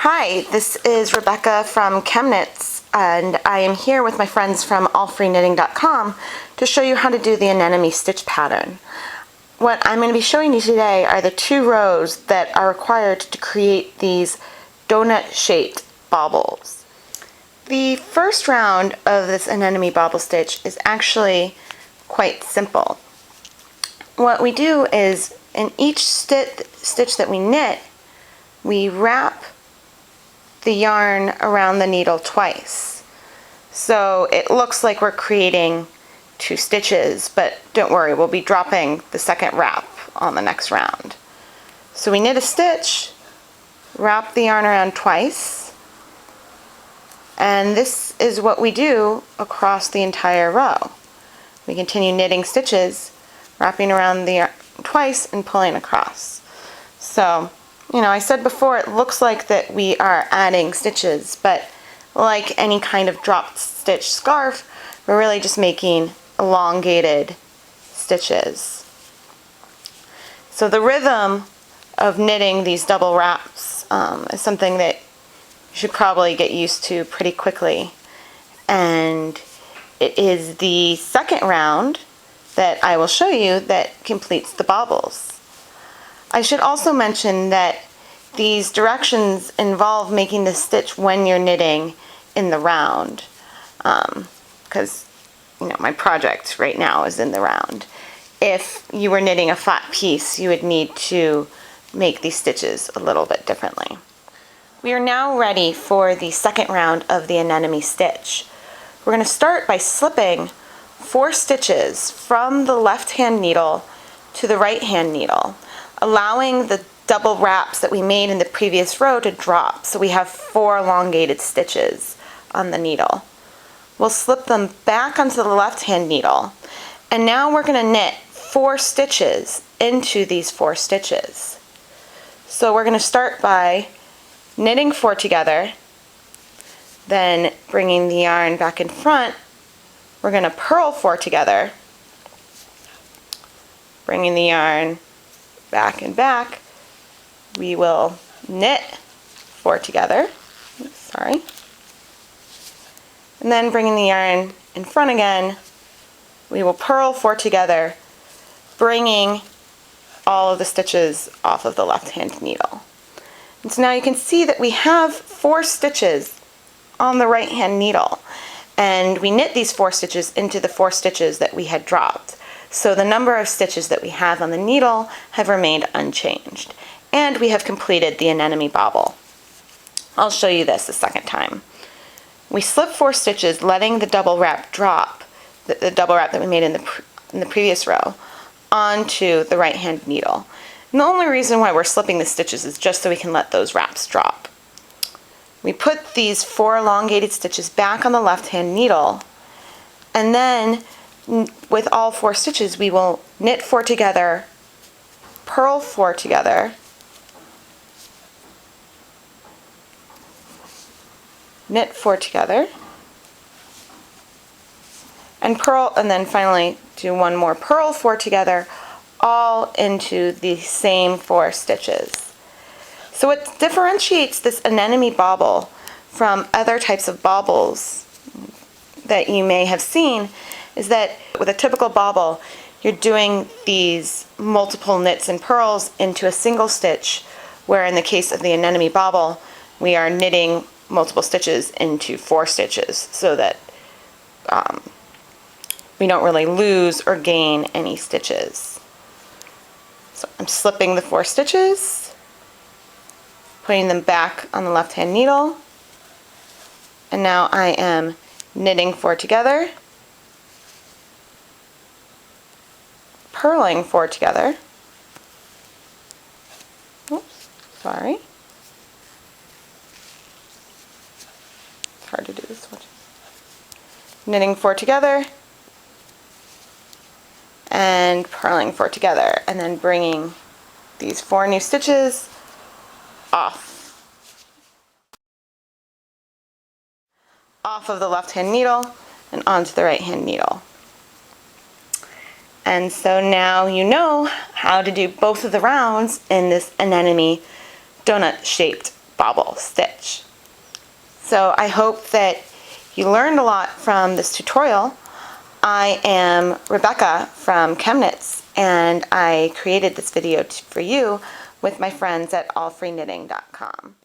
Hi, this is Rebecca from ChemKnits, and I am here with my friends from AllFreeKnitting.com to show you how to do the anemone stitch pattern. What I'm going to be showing you today are the 2 rows that are required to create these donut-shaped bobbles. The first round of this anemone bobble stitch is actually quite simple. What we do is in each stitch that we knit, we wrap the yarn around the needle twice. So it looks like we're creating 2 stitches, but don't worry, we'll be dropping the second wrap on the next round. So we knit a stitch, wrap the yarn around twice, and this is what we do across the entire row. We continue knitting stitches, wrapping around the yarn twice and pulling across. So I said before it looks like that we are adding stitches, but like any kind of drop stitch scarf, we're really just making elongated stitches. So the rhythm of knitting these double wraps is something that you should probably get used to pretty quickly. And it is the second round that I will show you that completes the bobbles. I should also mention that these directions involve making the stitch when you're knitting in the round, because my project right now is in the round. If you were knitting a flat piece, you would need to make these stitches a little bit differently. We are now ready for the second round of the anemone stitch. We're going to start by slipping 4 stitches from the left hand needle to the right hand needle, allowing the double wraps that we made in the previous row to drop. So we have 4 elongated stitches on the needle. We'll slip them back onto the left hand needle, and now we're going to knit 4 stitches into these 4 stitches. So we're going to start by knitting 4 together, then bringing the yarn back in front. We're going to purl 4 together, bringing the yarn back and back. We will knit 4 together, and then bringing the yarn in front again, we will purl 4 together, bringing all of the stitches off of the left hand needle. And so now you can see that we have 4 stitches on the right hand needle, and we knit these 4 stitches into the 4 stitches that we had dropped. So the number of stitches that we have on the needle have remained unchanged. And we have completed the anemone bobble. I'll show you this a second time. We slip 4 stitches, letting the double wrap drop, the double wrap that we made in the previous row, onto the right hand needle. And the only reason why we're slipping the stitches is just so we can let those wraps drop. We put these 4 elongated stitches back on the left hand needle, and then with all 4 stitches we will knit 4 together, purl 4 together, knit 4 together, and purl, and then finally do one more purl 4 together, all into the same 4 stitches. So what differentiates this anemone bobble from other types of bobbles that you may have seen is that with a typical bobble, you're doing these multiple knits and purls into a single stitch, where in the case of the anemone bobble, we are knitting multiple stitches into 4 stitches so that we don't really lose or gain any stitches. So I'm slipping the 4 stitches, putting them back on the left hand needle, and now I am knitting 4 together, purling 4 together, oops, sorry, it's hard to do this one, knitting 4 together, and purling 4 together, and then bringing these 4 new stitches off of the left hand needle and onto the right hand needle. And so now you know how to do both of the rounds in this anemone donut shaped bobble stitch. So I hope that you learned a lot from this tutorial. I am Rebecca from ChemKnits, and I created this video for you with my friends at AllFreeKnitting.com.